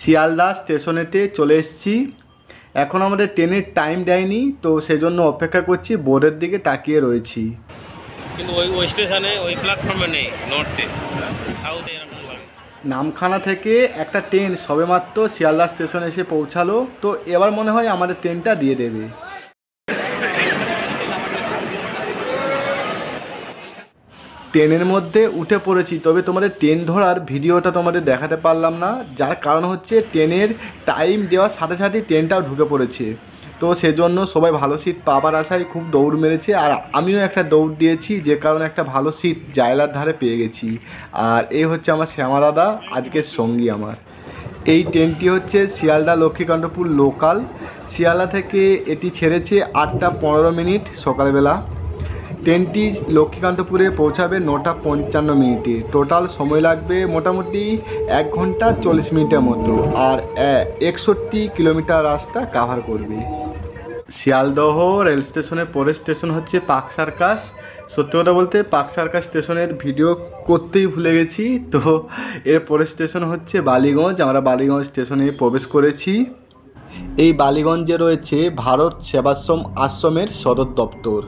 শিয়ালদা স্টেশনেতে চলে এসেছি। এখন আমাদের ট্রেনের টাইম দেয়নি, তো সেজন্য অপেক্ষা করছি, বোর্ডের দিকে তাকিয়ে রয়েছি। কিন্তু ওই স্টেশনে ওই প্ল্যাটফর্মে নেই, নর্থে, সাউথে এরকম লাগে। নামখানা থেকে একটা ট্রেন সবেমাত্র শিয়ালদা স্টেশনে এসে পৌঁছালো, তো এবার মনে হয় আমাদের ট্রেনটা দিয়ে দেবে। ট্রেনের মধ্যে উঠে পড়েছি, তবে তোমাদের ট্রেন ধরার ভিডিওটা তোমাদের দেখাতে পারলাম না, যার কারণ হচ্ছে ট্রেনের টাইম দেওয়ার সাথে সাথে ট্রেনটাও ঢুকে পড়েছে। তো সেজন্য সবাই ভালো সিট পাবার আশায় খুব দৌড় মেরেছে, আর আমিও একটা দৌড় দিয়েছি, যে কারণে একটা ভালো সিট জায়লার ধারে পেয়ে গেছি। আর এই হচ্ছে আমার শ্যামা দাদা, আজকের সঙ্গী আমার। এই ট্রেনটি হচ্ছে শিয়ালদা লক্ষ্মীকান্তপুর লোকাল। শিয়ালদা থেকে এটি ছেড়েছে 8টা 15 সকালবেলা। ট্রেনটি লক্ষ্মীকান্তপুরে পৌঁছাবে 9টা 55। টোটাল সময় লাগবে মোটামুটি 1 ঘন্টা 40 মিনিটের মতো, আর 61 কিলোমিটার রাস্তা কাভার করবে। শিয়ালদহ রেল স্টেশনের পরের স্টেশন হচ্ছে পার্ক সার্কাস। সত্যি কথা বলতে পার্ক সার্কাস স্টেশনের ভিডিও করতেই ভুলে গেছি। তো এর পরের স্টেশন হচ্ছে বালিগঞ্জ। আমরা বালিগঞ্জ স্টেশনে প্রবেশ করেছি। এই বালিগঞ্জে রয়েছে ভারত সেবাশ্রম আশ্রমের সদর দপ্তর।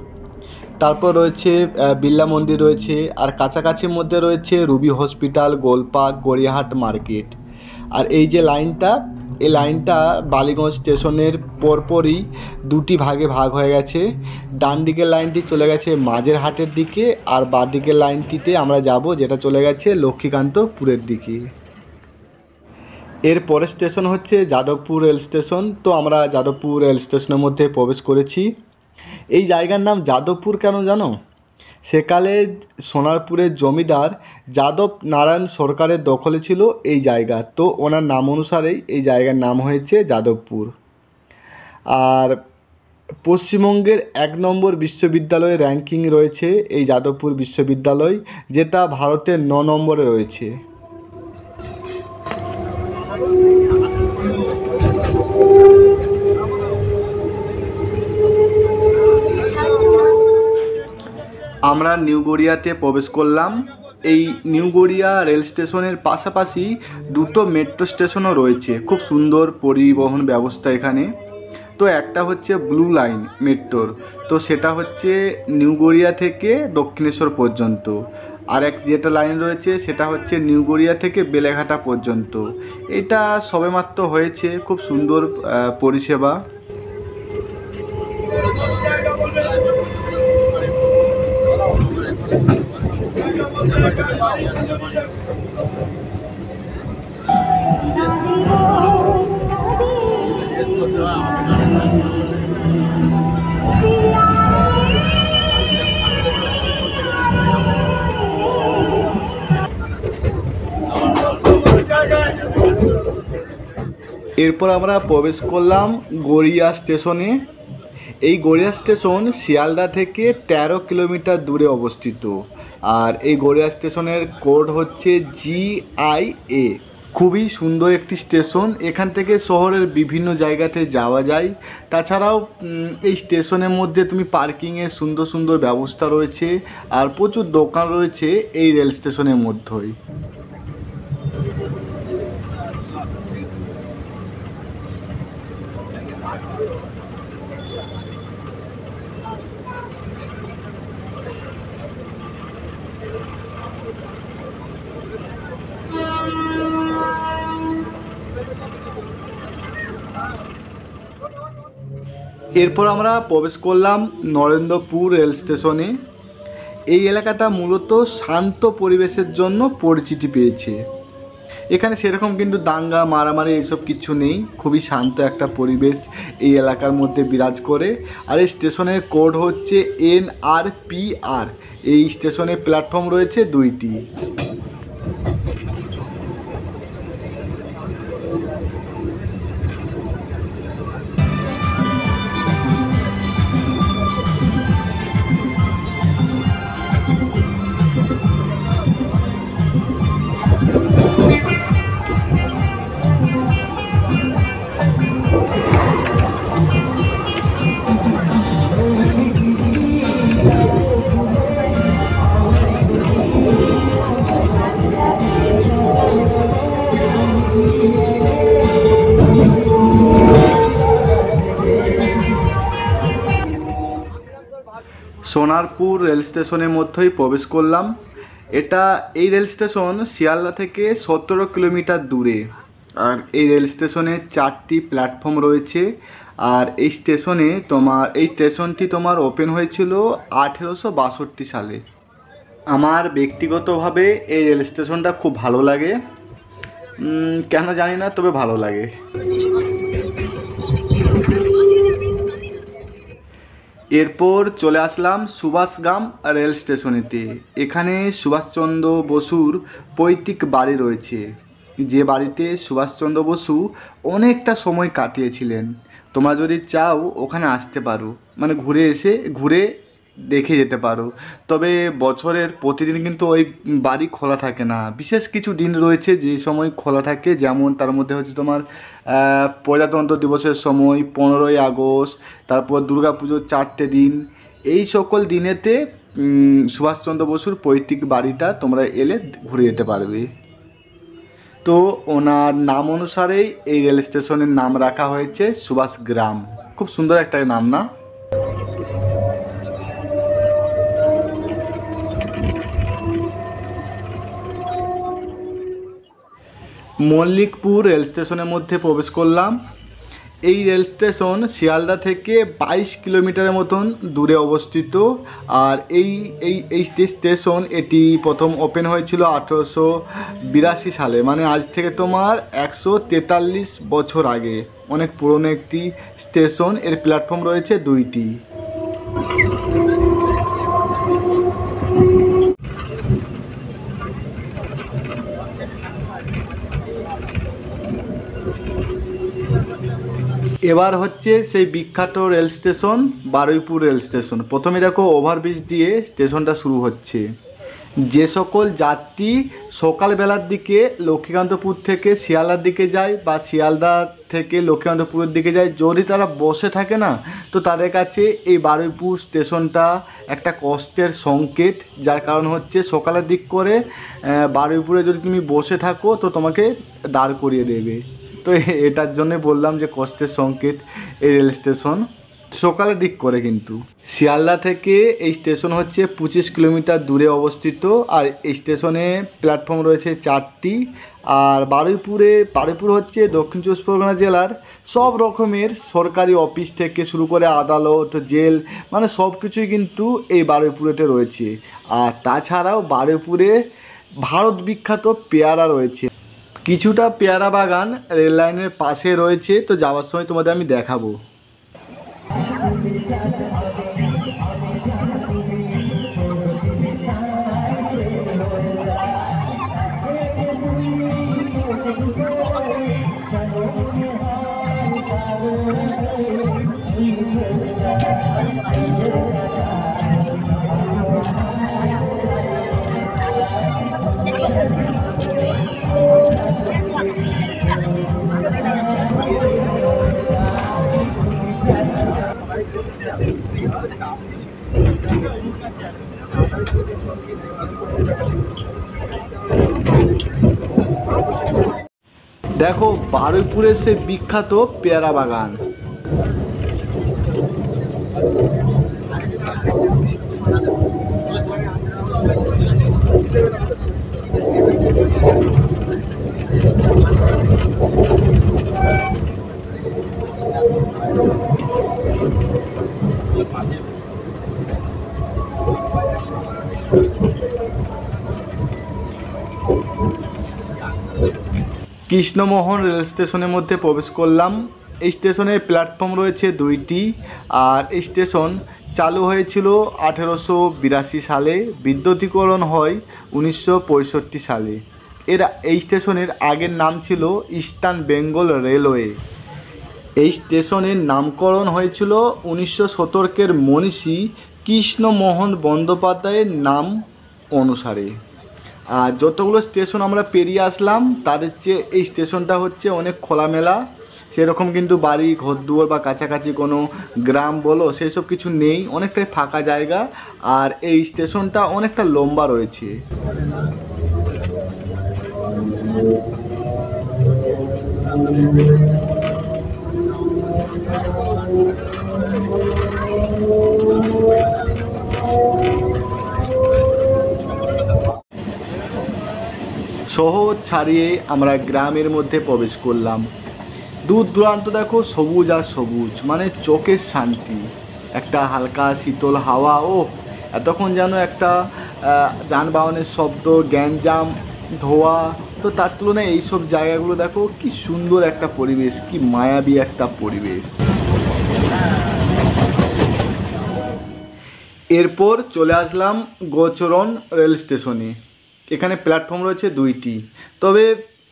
তারপর রয়েছে বিড়লা মন্দির রয়েছে, আর কাছাকাছির মধ্যে রয়েছে Ruby Hospital, Golpark, Gariahat market. আর এই যে লাইনটা, এই লাইনটা বালিগঞ্জ স্টেশনের পরপরই দুটি ভাগে ভাগ হয়ে গেছে। ডান দিকের লাইনটি চলে গেছে মাঝের হাটের দিকে, আর বাঁ দিকের লাইনটিতে আমরা যাব, যেটা চলে গেছে লক্ষ্মীকান্তপুরের দিকে। এর পরের স্টেশন হচ্ছে যাদবপুর রেল স্টেশন। তো আমরা যাদবপুর রেল স্টেশনের মধ্যে প্রবেশ করেছি। এই জায়গার নাম যাদবপুর কেন জানো? সেকালে সোনারপুরের জমিদার যাদব নারায়ণ সরকারের দখলে ছিল এই জায়গা, তো ওনার নাম অনুসারেই এই জায়গার নাম হয়েছে যাদবপুর। আর পশ্চিমবঙ্গের 1 নম্বর বিশ্ববিদ্যালয়ের র্যাঙ্কিং রয়েছে এই যাদবপুর বিশ্ববিদ্যালয়, যেটা ভারতের 9 নম্বরে রয়েছে। আমরা নিউ গড়িয়াতে প্রবেশ করলাম। এই নিউ গড়িয়া রেল স্টেশনের পাশাপাশি 2টো মেট্রো স্টেশনও রয়েছে। খুব সুন্দর পরিবহন ব্যবস্থা এখানে। তো একটা হচ্ছে ব্লু লাইন মেট্রোর, তো সেটা হচ্ছে নিউ গড়িয়া থেকে দক্ষিণেশ্বর পর্যন্ত। আর যেটা লাইন রয়েছে সেটা হচ্ছে নিউ গড়িয়া থেকে বেলেঘাটা পর্যন্ত। এটা সবেমাত্র হয়েছে, খুব সুন্দর পরিষেবা। এরপর আমরা প্রবেশ করলাম গড়িয়া স্টেশনে। এই গড়িয়া স্টেশন শিয়ালদা থেকে 13 কিলোমিটার দূরে অবস্থিত। আর এই গড়িয়া স্টেশনের কোড হচ্ছে GIA। খুবই সুন্দর একটি স্টেশন। এখান থেকে শহরের বিভিন্ন জায়গাতে যাওয়া যায়। তাছাড়াও এই স্টেশনের মধ্যে তুমি পার্কিংয়ের সুন্দর সুন্দর ব্যবস্থা রয়েছে, আর প্রচুর দোকান রয়েছে এই রেল স্টেশনের মধ্যেই। এরপর আমরা প্রবেশ করলাম নরেন্দ্রপুর রেল স্টেশনে। এই এলাকাটা মূলত শান্ত পরিবেশের জন্য পরিচিতি পেয়েছে। এখানে সেরকম কিন্তু দাঙ্গা মারামারি এইসব কিছু নেই, খুবই শান্ত একটা পরিবেশ এই এলাকার মধ্যে বিরাজ করে। আর এই স্টেশনের কোড হচ্ছে NRPR। এই স্টেশনে প্ল্যাটফর্ম রয়েছে 2টি। সোনারপুর রেল স্টেশনের মধ্যেই প্রবেশ করলাম। এই রেল স্টেশন শিয়ালদা থেকে 17 কিলোমিটার দূরে। আর এই রেল স্টেশনে 4টি প্ল্যাটফর্ম রয়েছে। আর এই স্টেশনটি তোমার ওপেন হয়েছিল 1862 সালে। আমার ব্যক্তিগতভাবে এই রেল স্টেশনটা খুব ভালো লাগে, কেন জানি না, তবে ভালো লাগে। এরপর চলে আসলাম সুভাষগ্রাম রেল স্টেশনেতে। এখানে সুভাষচন্দ্র বসুর পৈতৃক বাড়ি রয়েছে, যে বাড়িতে সুভাষচন্দ্র বসু অনেকটা সময় কাটিয়েছিলেন। তোমরা যদি চাও ওখানে আসতে পারো, মানে ঘুরে দেখে যেতে পারো। তবে বছরের প্রতিদিন কিন্তু ওই বাড়ি খোলা থাকে না, বিশেষ কিছু দিন রয়েছে যে সময় খোলা থাকে। যেমন তার মধ্যে হচ্ছে তোমার প্রজাতন্ত্র দিবসের সময়, 15ই আগস্ট, তারপর দুর্গাপুজোর 4টে দিন। এই সকল দিনেতে সুভাষচন্দ্র বসুর পৈতৃক বাড়িটা তোমরা এলে ঘুরে যেতে পারবে। তো ওনার নাম অনুসারেই এই রেল স্টেশনের নাম রাখা হয়েছে সুভাষগ্রাম। খুব সুন্দর একটা নাম না? মল্লিকপুর রেল স্টেশনের মধ্যে প্রবেশ করলাম। এই রেল স্টেশন শিয়ালদা থেকে 22 কিলোমিটারের মতন দূরে অবস্থিত। আর এই স্টেশন এটি প্রথম ওপেন হয়েছিল 1882 সালে, মানে আজ থেকে তোমার 143 বছর আগে। অনেক পুরনো একটি স্টেশন। এর প্ল্যাটফর্ম রয়েছে 2টি। এবার হচ্ছে সেই বিখ্যাত rail station Baruipur rail station. প্রথমে দেখো ওভারব্রিজ দিয়ে স্টেশনটা শুরু হচ্ছে। যে সকল যাত্রী সকালবেলার দিকে লক্ষ্মীকান্তপুর থেকে শিয়ালদার দিকে যায় বা শিয়ালদা থেকে লক্ষ্মীকান্তপুরের দিকে যায়, যদি তারা বসে থাকে না, তো তাদের কাছে এই বারুইপুর স্টেশনটা একটা কষ্টের সংকেত। যার কারণ হচ্ছে সকালের দিক করে বারুইপুরে যদি তুমি বসে থাকো তো তোমাকে দাঁড় করিয়ে দেবে। তো এটার জন্যে বললাম যে কষ্টের সংকেত এই রেল স্টেশন, সকালের দিক করে। কিন্তু শিয়ালদা থেকে এই স্টেশন হচ্ছে 25 কিলোমিটার দূরে অবস্থিত। আর এই স্টেশনে প্ল্যাটফর্ম রয়েছে 4টি। আর বারুইপুর হচ্ছে দক্ষিণ চব্বিশ পরগনা জেলার সব রকমের সরকারি অফিস থেকে শুরু করে আদালত, জেল, মানে সব কিছুই কিন্তু এই বারুইপুরেতে রয়েছে। আর তাছাড়াও বারুইপুরে ভারত বিখ্যাত পেয়ারা রয়েছে। কিছুটা পেয়ারা বাগান রেল লাইনের পাশে রয়েছে, তো যাওয়ার সময় তোমাদের আমি দেখাবো। দেখো বারুইপুরের সে বিখ্যাত পেয়ারা বাগান। কৃষ্ণমোহন রেল স্টেশনের মধ্যে প্রবেশ করলাম। এই স্টেশনের প্ল্যাটফর্ম রয়েছে 2টি। আর এই স্টেশন চালু হয়েছিল 1882 সালে, বিদ্যুতীকরণ হয় 1965 সালে। এই স্টেশনের আগের নাম ছিল ইস্টার্ন বেঙ্গল রেলওয়ে। এই স্টেশনের নামকরণ হয়েছিল 1900 শতকের মনীষী কৃষ্ণমোহন বন্দ্যোপাধ্যায়ের নাম অনুসারে। আর যতগুলো স্টেশন আমরা পেরিয়ে আসলাম তাদের চেয়ে এই স্টেশনটা হচ্ছে অনেক খোলামেলা। সেরকম কিন্তু বাড়ি ঘরদুয়ার বা কাছাকাছি কোনো গ্রাম বলো সেই সব কিছু নেই, অনেকটাই ফাঁকা জায়গা। আর এই স্টেশনটা অনেকটা লম্বা রয়েছে। শহর ছাড়িয়ে আমরা গ্রামের মধ্যে প্রবেশ করলাম। দূর দূরান্ত দেখো সবুজ আর সবুজ, মানে চোখের শান্তি, একটা হালকা শীতল হাওয়া। ও এতক্ষণ যেন একটা যানবাহনের শব্দ, গ্যাঞ্জাম, ধোঁয়া, তো তার তুলনায় এইসব জায়গাগুলো দেখো কি সুন্দর একটা পরিবেশ, কি মায়াবী একটা পরিবেশ। এরপর চলে আসলাম গোচরণ রেল স্টেশনে। এখানে প্ল্যাটফর্ম রয়েছে 2টি, তবে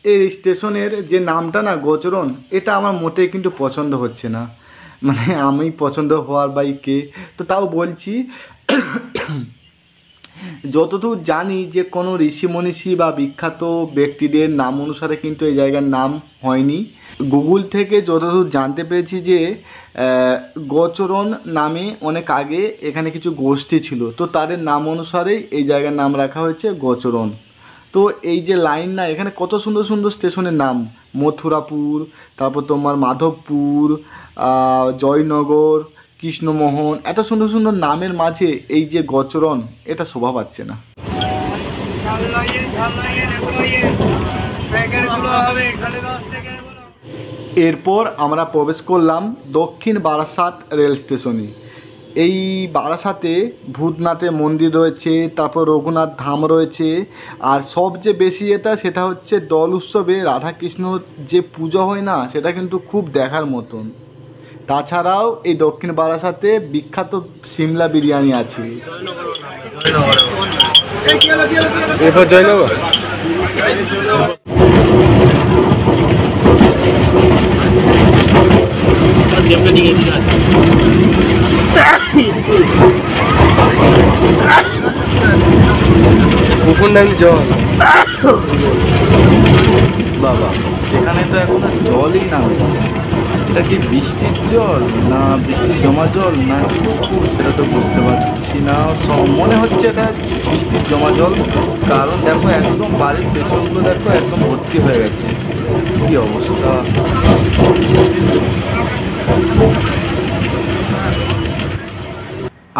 এই স্টেশনের যে নামটা না গোচরণ, এটা আমার মোটেই কিন্তু পছন্দ হচ্ছে না, মানে আমি পছন্দ হওয়ার বাই কে, তো তাও বলছি। যতদূর জানি যে কোনো ঋষি মনীষী বা বিখ্যাত ব্যক্তিদের নাম অনুসারে কিন্তু এই জায়গার নাম হয়নি। গুগল থেকে যতদূর জানতে পেরেছি যে গোচরণ নামে অনেক আগে এখানে কিছু গোষ্ঠী ছিল, তো তাদের নাম অনুসারেই এই জায়গার নাম রাখা হয়েছে গোচরণ। তো এই যে লাইন না, এখানে কত সুন্দর সুন্দর স্টেশনের নাম, মথুরাপুর, তারপর তোমার মাধবপুর, জয়নগর, কৃষ্ণমোহন, এত সুন্দর সুন্দর নামের মাঝে এই যে গোচরণ, এটা শোভা পাচ্ছে না। এরপর আমরা প্রবেশ করলাম দক্ষিণ বারাসাত রেল স্টেশনে। এই বারাসাতে ভূতনাথের মন্দির রয়েছে, তারপর রঘুনাথ ধাম রয়েছে, আর সবচেয়ে বেশি সেটা হচ্ছে দোল উৎসবে রাধাকৃষ্ণ যে পুজো হয় না, সেটা কিন্তু খুব দেখার মতন। তাছাড়াও এই দক্ষিণ বারাসাতে বিখ্যাত সিমলা বিরিয়ানি আছে। এরপর জয়নগর। পুকুর নাম জল, বাবা এখানে তো এখন জলই নামে। এটা কি বৃষ্টির জল না বৃষ্টির জমা জল না পুকুর, সেটা তো বুঝতে পারছি না। সব মনে হচ্ছে এটা বৃষ্টির জমা জল, কারণ দেখো একদম বাড়ির পেছনগুলো দেখো একদম ভর্তি হয়ে গেছে, কি অবস্থা।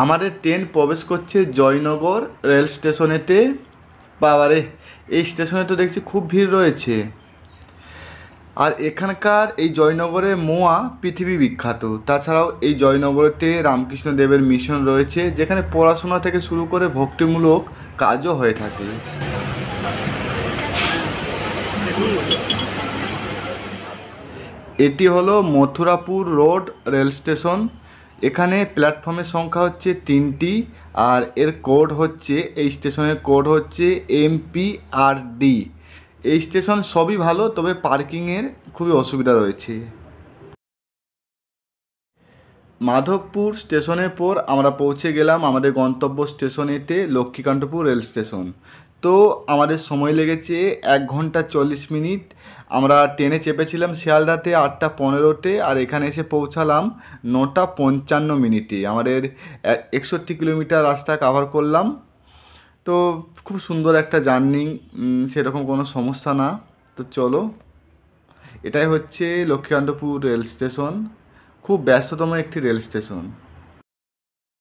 আমাদের ট্রেন প্রবেশ করছে জয়নগর রেল স্টেশনেতে। বাবারে, এই স্টেশনে তো দেখছি খুব ভিড় রয়েছে। আর এখানকার এই জয়নগরের মোয়া পৃথিবী বিখ্যাত। তাছাড়াও এই জয়নগরেতে রামকৃষ্ণ দেবের মিশন রয়েছে, যেখানে পড়াশোনা থেকে শুরু করে ভক্তিমূলক কাজও হয়ে থাকে। এটি হলো মথুরাপুর রোড রেল স্টেশন। এখানে প্ল্যাটফর্মের সংখ্যা হচ্ছে 3টি, আর এর কোড হচ্ছে, এই স্টেশনের কোড হচ্ছে MPRD। এই স্টেশন সবই ভালো, তবে পার্কিংয়ের খুবই অসুবিধা রয়েছে। মাধবপুর স্টেশনের পর আমরা পৌঁছে গেলাম আমাদের গন্তব্য স্টেশনেতে, লক্ষ্মীকান্তপুর রেল স্টেশন। তো আমাদের সময় লেগেছে 1 ঘন্টা 40 মিনিট। আমরা ট্রেনে চেপেছিলাম শিয়ালদাতে 8টা 15-তে, আর এখানে এসে পৌঁছালাম 9টা 55 মিনিটে। আমাদের 61 কিলোমিটার রাস্তা কাভার করলাম। তো খুব সুন্দর একটা জার্নি, সেরকম কোনো সমস্যা না। তো চলো, এটাই হচ্ছে লক্ষ্মীকান্তপুর রেল স্টেশন, খুব ব্যস্ততম একটি রেল স্টেশন।